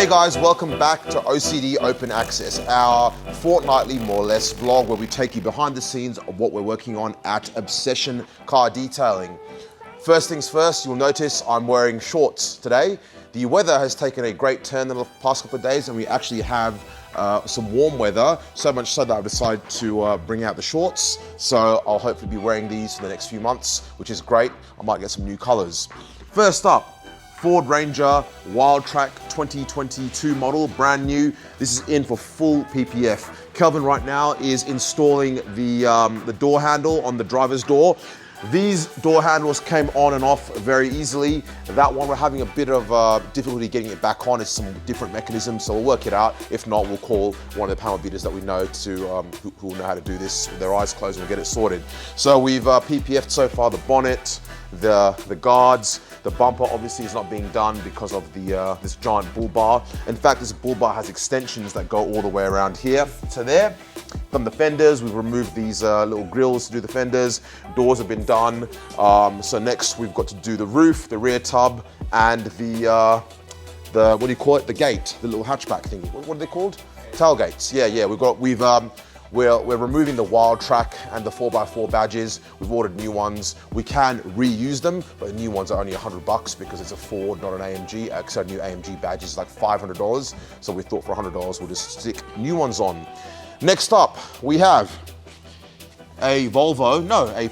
Hey guys, welcome back to OCD Open Access, our fortnightly, more or less, vlog where we take you behind the scenes of what we're working on at Obsession Car Detailing. First things first, you'll notice I'm wearing shorts today. The weather has taken a great turn in the past couple of days and we actually have some warm weather, so much so that I've decided to bring out the shorts. So I'll hopefully be wearing these for the next few months, which is great. I might get some new colors. First up, Ford Ranger Wildtrak 2022 model, brand new. This is in for full PPF. Kelvin right now is installing the door handle on the driver's door. These door handles came on and off very easily. That one we're having a bit of difficulty getting it back on. It's some different mechanisms, so we'll work it out. If not, we'll call one of the panel beaters that we know to who will know how to do this with their eyes closed and we'll get it sorted. So we've PPF'd so far the bonnet, the guards. The bumper obviously is not being done because of the this giant bull bar. In fact, this bull bar has extensions that go all the way around here to there. From the fenders, we've removed these little grills to do the fenders. Doors have been done. So next we've got to do the roof, the rear tub, and the what do you call it? The gate, the little hatchback thing. What are they called? Tailgates. Yeah. We're removing the Wildtrak and the 4x4 badges. We've ordered new ones. We can reuse them, but the new ones are only $100 because it's a Ford, not an AMG. So a new AMG badge is like $500. So we thought for $100, we'll just stick new ones on. Next up, we have a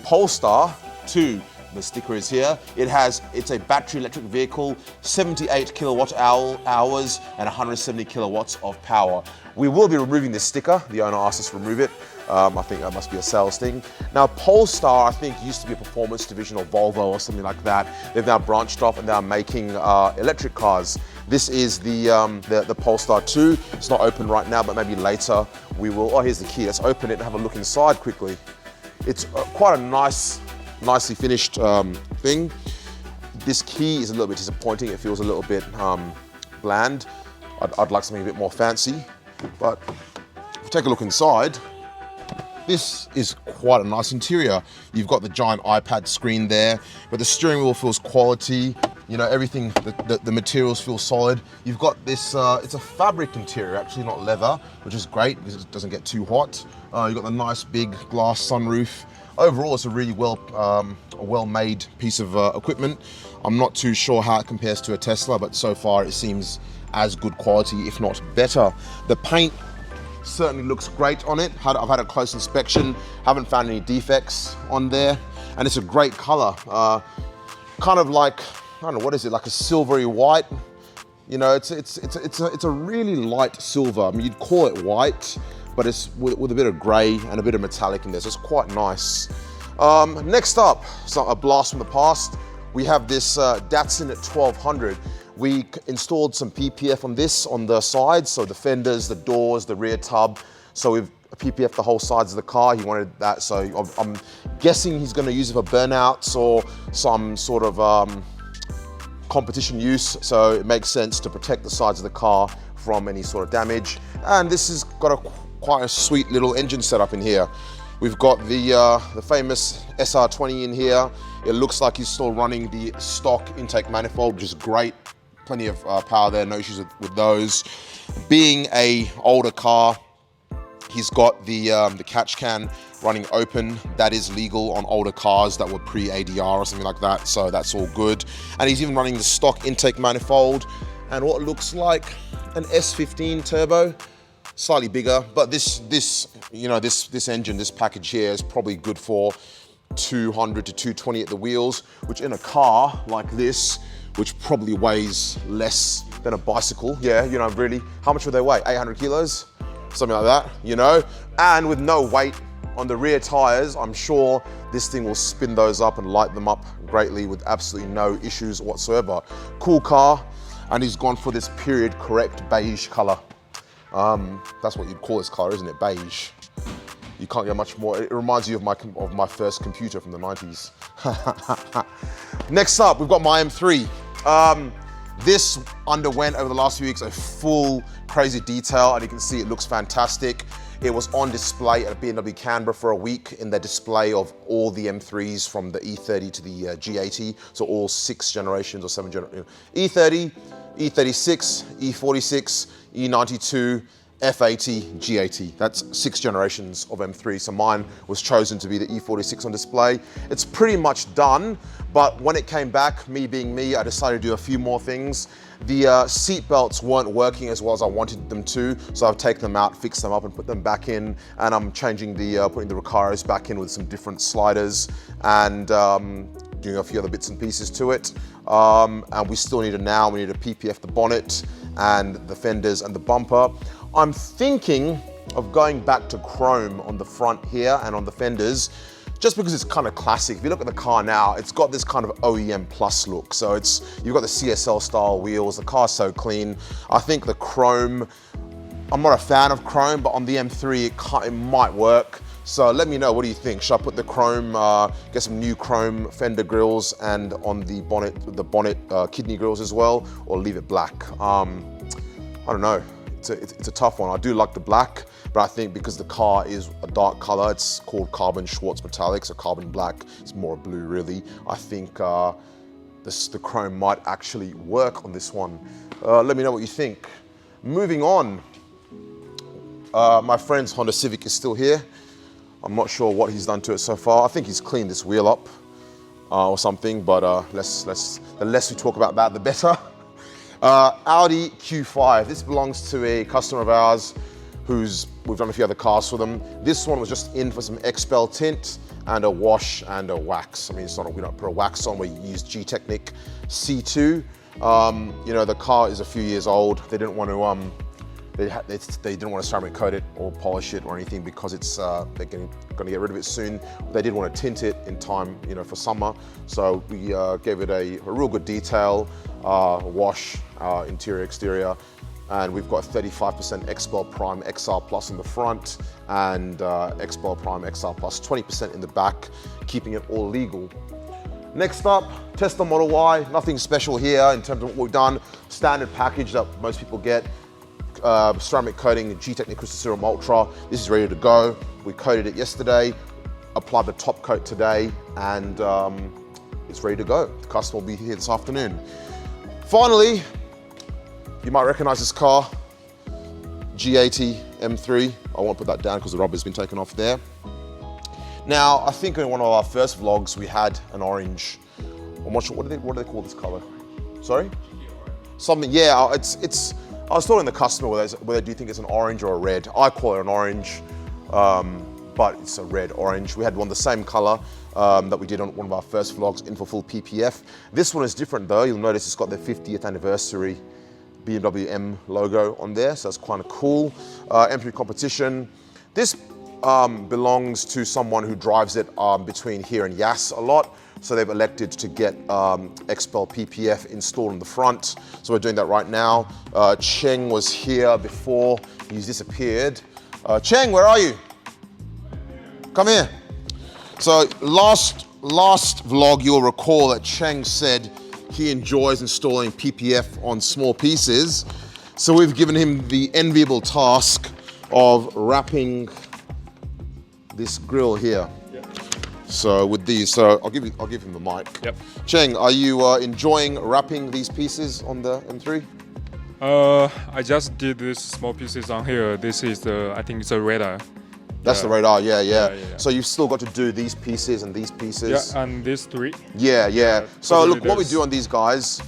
Polestar 2. The sticker is here. It's a battery electric vehicle, 78 kilowatt hours and 170 kilowatts of power. We will be removing this sticker. The owner asked us to remove it. I think that must be a sales thing. Now, Polestar, I think, used to be a performance division of Volvo or something like that. They've now branched off and they're making electric cars. This is the Polestar 2. It's not open right now, but maybe later we will. Oh, here's the key. Let's open it and have a look inside quickly. It's quite a nicely finished thing. This key is a little bit disappointing. It feels a little bit bland. I'd like something a bit more fancy. But if we take a look inside, this is quite a nice interior. You've got the giant iPad screen there, but the steering wheel feels quality. You know, everything, the materials feel solid. You've got this, it's a fabric interior, actually not leather, which is great because it doesn't get too hot. You've got the nice big glass sunroof. Overall, it's a really well-made piece of equipment. I'm not too sure how it compares to a Tesla, but so far it seems as good quality, if not better. The paint certainly looks great on it. I've had a close inspection, haven't found any defects on there, and it's a great color. Kind of like, I don't know, what is it, like a silvery white? You know, it's a really light silver. I mean, you'd call it white, but it's with a bit of gray and a bit of metallic in there, so it's quite nice. Next up, a blast from the past. We have this Datsun at 1200. We installed some PPF on this on the sides, so the fenders, the doors, the rear tub. So we've PPF the whole sides of the car. He wanted that, so I'm guessing he's going to use it for burnouts or some sort of competition use. So it makes sense to protect the sides of the car from any sort of damage. And this has got quite a sweet little engine setup in here. We've got the famous SR20 in here. It looks like he's still running the stock intake manifold, which is great. Plenty of power there, no issues with those. Being a older car, he's got the catch can running open. That is legal on older cars that were pre-ADR or something like that, so that's all good. And he's even running the stock intake manifold and what looks like an S15 turbo. Slightly bigger, but this engine, this package here is probably good for 200 to 220 at the wheels, which in a car like this, which probably weighs less than a bicycle, yeah, you know, really, how much would they weigh? 800 kilos? Something like that, you know? And with no weight on the rear tires, I'm sure this thing will spin those up and light them up greatly with absolutely no issues whatsoever. Cool car, and he's gone for this period correct beige color. That's what you'd call this color, isn't it? Beige. You can't get much more. It reminds you of my first computer from the 90s. Next up, we've got my M3. This underwent over the last few weeks a full crazy detail, and you can see it looks fantastic. It was on display at BMW Canberra for a week in their display of all the M3s from the E30 to the G80, so all 6 generations or 7 generations. E30, E36, E46, E92, F80, G80. That's 6 generations of M3. So mine was chosen to be the E46 on display. It's pretty much done, but when it came back, me being me, I decided to do a few more things. The seat belts weren't working as well as I wanted them to, so I've taken them out, fixed them up and put them back in, and I'm changing putting the Recaros back in with some different sliders and doing a few other bits and pieces to it. And we still need we need to PPF the bonnet and the fenders and the bumper. I'm thinking of going back to chrome on the front here and on the fenders, just because it's kind of classic. If you look at the car now, it's got this kind of OEM plus look. So you've got the CSL style wheels, the car's so clean. I think the chrome, I'm not a fan of chrome, but on the M3, it might work. So let me know, what do you think? Should I put the chrome, get some new chrome fender grills and on the bonnet kidney grills as well, or leave it black? I don't know. It's a tough one. I do like the black, but I think because the car is a dark color, it's called carbon Schwartz metallic, so carbon black, it's more blue really. I think the chrome might actually work on this one. Let me know what you think. Moving on, my friend's Honda Civic is still here. I'm not sure what he's done to it so far. I think he's cleaned this wheel up or something, but the less we talk about that, the better. Audi Q5. This belongs to a customer of ours we've done a few other cars for them. This one was just in for some Expel tint and a wash and a wax. I mean, we don't put a wax on, we use G-Technic C2. You know, the car is a few years old. They didn't want to they didn't want to ceramic coat it or polish it or anything because it's they're going to get rid of it soon. They did want to tint it in time, you know, for summer. So we gave it a real good detail, wash, interior, exterior, and we've got 35% Expel Prime XR Plus in the front and Expel Prime XR Plus 20% in the back, keeping it all legal. Next up, Tesla Model Y. Nothing special here in terms of what we've done. Standard package that most people get. Ceramic coating, G-Technic Crystal Serum Ultra. This is ready to go. We coated it yesterday, applied the top coat today, and it's ready to go. The customer will be here this afternoon. Finally, you might recognize this car, G80 M3. I won't put that down because the rubber's been taken off there. Now, I think in one of our first vlogs, we had an orange. I'm not sure, what do they call this color? Sorry? Something, yeah, I was telling the customer whether do you think it's an orange or a red. I call it an orange, but it's a red orange. We had one the same color that we did on one of our first vlogs in for full PPF. This one is different though. You'll notice it's got the 50th anniversary BMW M logo on there, so that's kind of cool. M3 competition. This belongs to someone who drives it between here and Yass a lot. So they've elected to get Expel PPF installed in the front. So we're doing that right now. Cheng was here before, he's disappeared. Cheng, where are you? Come here. So last vlog, you'll recall that Cheng said he enjoys installing PPF on small pieces. So we've given him the enviable task of wrapping this grill here. So with these, I'll give him the mic. Yep. Cheng, are you enjoying wrapping these pieces on the M3? I just did these small pieces on here. This is I think it's a radar. That's the radar, yeah. So you've still got to do these pieces and these pieces. Yeah, and these 3. Yeah. So look, what we do on these guys,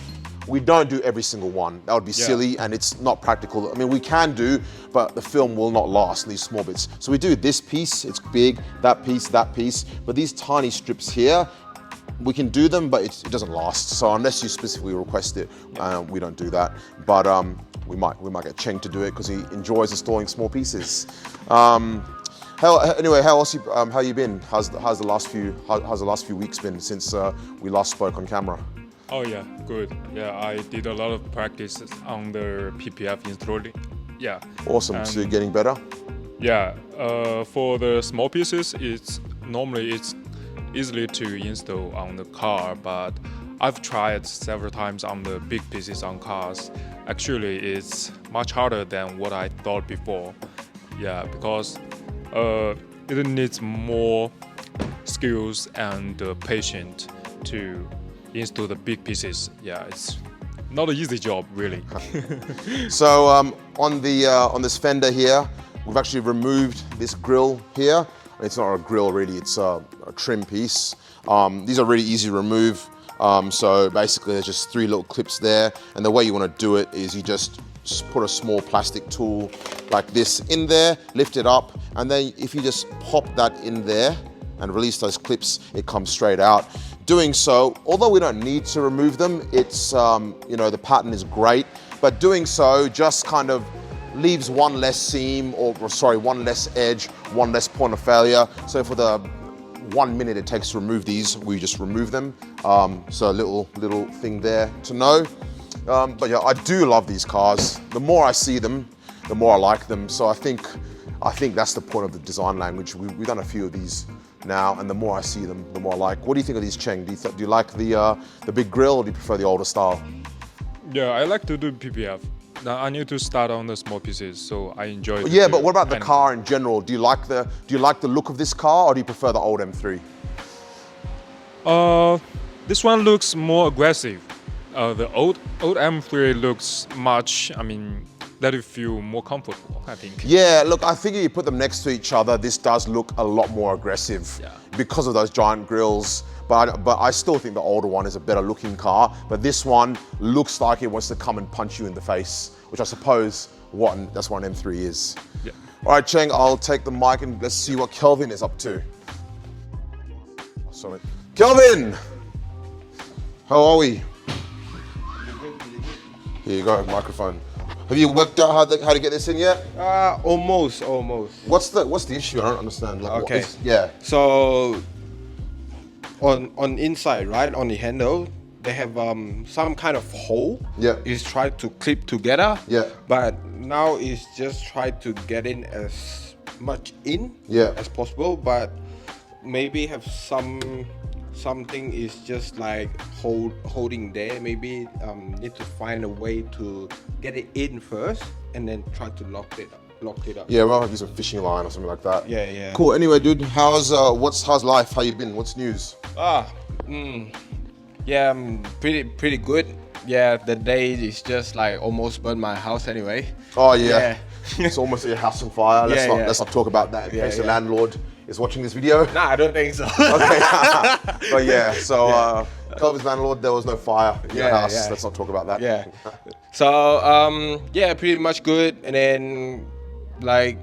we don't do every single one. That would be silly and it's not practical. I mean, we can do, but the film will not last, these small bits. So we do this piece, it's big, that piece, but these tiny strips here, we can do them, but it doesn't last. So unless you specifically request it, we don't do that. But we might get Cheng to do it because he enjoys installing small pieces. Anyway, how you been? How's the last few weeks been since we last spoke on camera? Oh yeah, good. Yeah, I did a lot of practice on the PPF installing. Yeah. Awesome. So you're getting better? Yeah. For the small pieces, it's easily to install on the car, but I've tried several times on the big pieces on cars. Actually, it's much harder than what I thought before. Yeah, because it needs more skills and patience to install the big pieces. Yeah, it's not an easy job, really. So on this fender here, we've actually removed this grill here. It's not a grill really, it's a trim piece. These are really easy to remove. So basically there's just 3 little clips there, and the way you want to do it is you just put a small plastic tool like this in there, lift it up, and then if you just pop that in there and release those clips, it comes straight out. Doing so, although we don't need to remove them, it's the pattern is great, but doing so just kind of leaves one less seam, one less edge, one less point of failure. So for the 1 minute it takes to remove these, we just remove them. So a little thing there to know. But yeah, I do love these cars. The more I see them, the more I like them. So I think that's the point of the design language. We've done a few of these now, and the more I see them, the more I like. What do you think of these, Cheng? Do you like the big grille, or do you prefer the older style? Yeah, I like to do PPF. Now I need to start on the small pieces, so I enjoy. Yeah, but what about the car in general? Do you like the look of this car, or do you prefer the old M3? This one looks more aggressive. The old M3 looks much. Let it feel more comfortable, I think. Yeah, look, I think if you put them next to each other, this does look a lot more aggressive because of those giant grills. But I still think the older one is a better looking car. But this one looks like it wants to come and punch you in the face, which I suppose that's what an M3 is. Yeah. All right, Cheng, I'll take the mic and let's see what Kelvin is up to. Sorry. Kelvin! How are we? Here you go, microphone. Have you worked out how to get this in yet? Almost. What's the issue? I don't understand. Like, Okay. Yeah. So on inside, right, on the handle, they have some kind of hole. Yeah. It's try to clip together. Yeah. But now it's just try to get in as much in as possible. But maybe have something is just like holding there. Maybe need to find a way to get it in first and then try to lock it up. Yeah, well, use a fishing line or something like that. Yeah. Cool. Anyway, dude, how's life? How you been? What's news? Yeah, I'm pretty good. Yeah, the day is just like almost burned my house anyway. Oh yeah. It's almost your house on fire. Let's not talk about that in case the yeah. landlord is watching this video. Nah, I don't think so. Okay. But yeah, so Kelvin's landlord, there was no fire in your house. Yeah. Let's not talk about that. Yeah. So pretty much good. And then like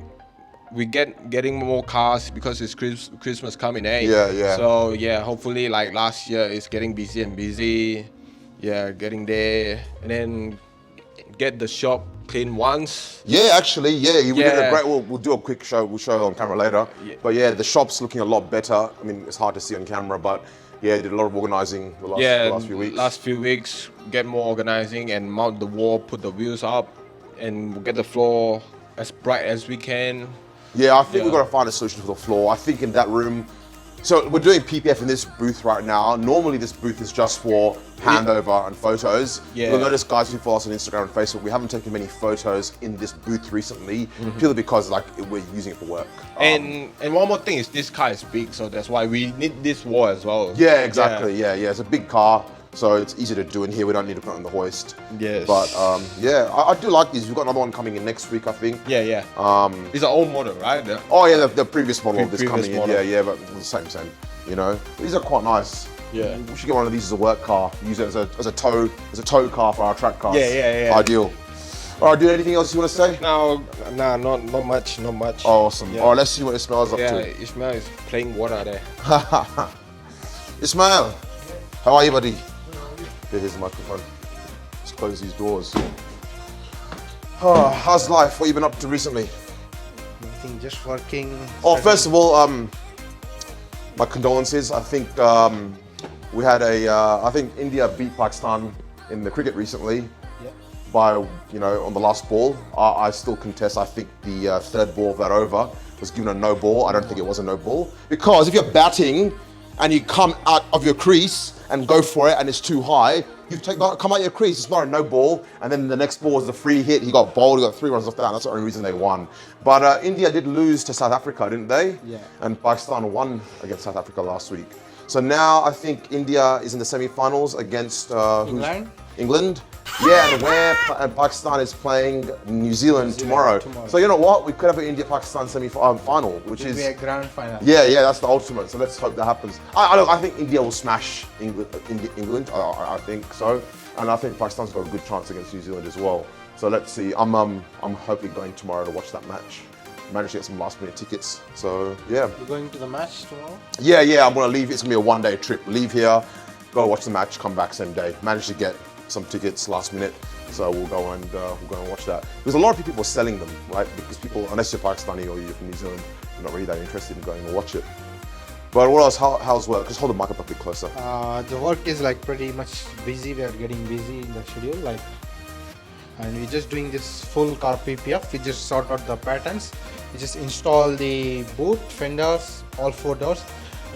we getting more cars because it's Christmas coming, eh? Yeah. So yeah, hopefully like last year it's getting busy and busy. Yeah, getting there, and then get the shop clean once. Yeah, actually, we did a great. We'll do a quick show. We'll show it on camera later. Yeah. But yeah, the shop's looking a lot better. I mean, it's hard to see on camera, but yeah, did a lot of organizing the last few weeks. Last few weeks, get more organizing and mount the wall, put the wheels up, and we'll get the floor as bright as we can. Yeah, I think we've got to find a solution for the floor. I think in that room. So we're doing PPF in this booth right now. Normally this booth is just for handover and photos. Yeah. You'll notice, guys who follow us on Instagram and Facebook, we haven't taken many photos in this booth recently, purely because we're using it for work. And one more thing is this car is big, so that's why we need this wall as well. Yeah, exactly. Yeah. It's a big car, so it's easy to do in here. We don't need to put it on the hoist. Yes. But I do like these. We've got another one coming in next week, I think. Yeah. It's an old model, right? The previous model of this Previous coming model. in. Yeah, but the same. You know, these are quite nice. Yeah. We should get one of these as a work car. Use it as a tow car for our track cars. Yeah. Ideal. All right, dude. Anything else you want to say? No, not much. Oh, awesome. Yeah. All right, let's see what Ismail's up Yeah, to. Ismail is playing water there. Ismail, how are you, buddy? Here's the microphone. Let's close these doors. Oh, how's life? What have you been up to recently? Nothing, just working. Oh, first of all, my condolences. I think we had I think India beat Pakistan in the cricket recently by, on the last ball. I still contest. I think the third ball of that over was given a no ball. I don't think it was a no ball. Because if you're batting and you come out of your crease and go for it and it's too high, come out your crease. It's not a no ball, and then the next ball was the free hit. He got bowled. He got 3 runs off that. That's the only reason they won. But India did lose to South Africa, didn't they? Yeah. And Pakistan won against South Africa last week. So now I think India is in the semi-finals against England. England. Yeah, and Pakistan is playing New Zealand tomorrow. So you know what? We could have an India-Pakistan semi-final, which is a grand final. Yeah, that's the ultimate. So let's hope that happens. I think India will smash England. I think so, and I think Pakistan's got a good chance against New Zealand as well. So let's see. I'm hopefully going tomorrow to watch that match. Managed to get some last-minute tickets. So yeah. You're going to the match tomorrow? Yeah. I'm gonna leave. It's gonna be a one-day trip. Leave here, go watch the match, come back same day. Managed to get some tickets last minute, so we'll go and watch that. There's a lot of people selling them, right? Because people, unless you're Pakistani or you're from New Zealand, you're not really that interested in going to watch it. But what else? How's work? Just hold the mic up a bit closer. The work is like pretty much busy. We are getting busy in the schedule, and we're just doing this full car PPF. We just sort out the patterns. We just install the boot, fenders, all 4 doors,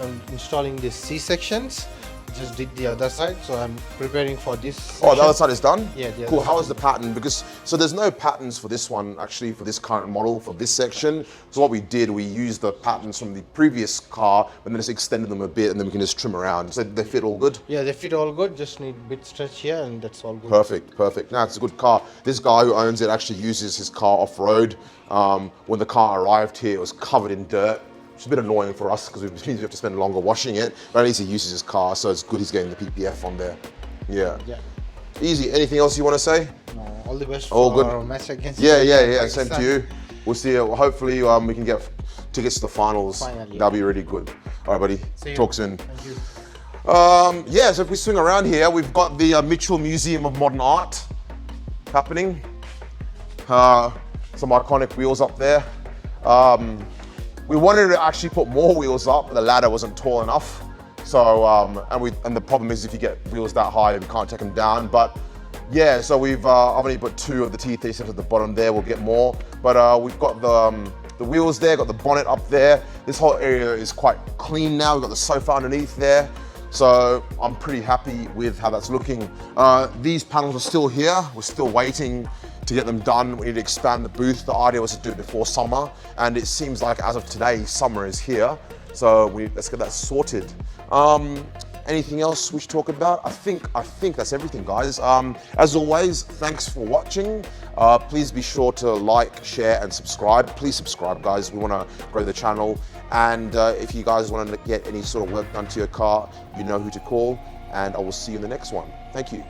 and installing the C sections. Just did the other side, so I'm preparing for this section. Oh, the other side is done? Yeah. Cool. How is the pattern? Because so there's no patterns for this one actually, for this current model, for this section. So what we did, we used the patterns from the previous car, and then just extended them a bit, and then we can just trim around. So they fit all good? Yeah, they fit all good. Just need a bit stretch here, and that's all good. Perfect. Now it's a good car. This guy who owns it actually uses his car off-road. When the car arrived here, it was covered in dirt. Which is a bit annoying for us because it means we have to spend longer washing it. But at least he uses his car, so it's good he's getting the PPF on there. Yeah. Easy. Anything else you want to say? No, all the best all for good. our match against Yeah. Same to you. We'll see. Hopefully we can get tickets to the finals. Finally. That'll be really good. All right, buddy. See you. Talk soon. Thank you. So if we swing around here, we've got the Mitchell Museum of Modern Art happening. Some iconic wheels up there. We wanted to actually put more wheels up, but the ladder wasn't tall enough. So, and the problem is if you get wheels that high, we can't take them down. But yeah, so I've only put 2 of the T37s at the bottom there. We'll get more, but we've got the wheels there, got the bonnet up there. This whole area is quite clean now. We've got the sofa underneath there. So I'm pretty happy with how that's looking. These panels are still here. We're still waiting to get them done. We need to expand the booth. The idea was to do it before summer, and it seems like as of today, summer is here. So let's get that sorted. Anything else we should talk about? I think that's everything, guys. As always, thanks for watching. Please be sure to like, share, and subscribe. Please subscribe, guys. We want to grow the channel. And if you guys want to get any sort of work done to your car, you know who to call. And I will see you in the next one. Thank you.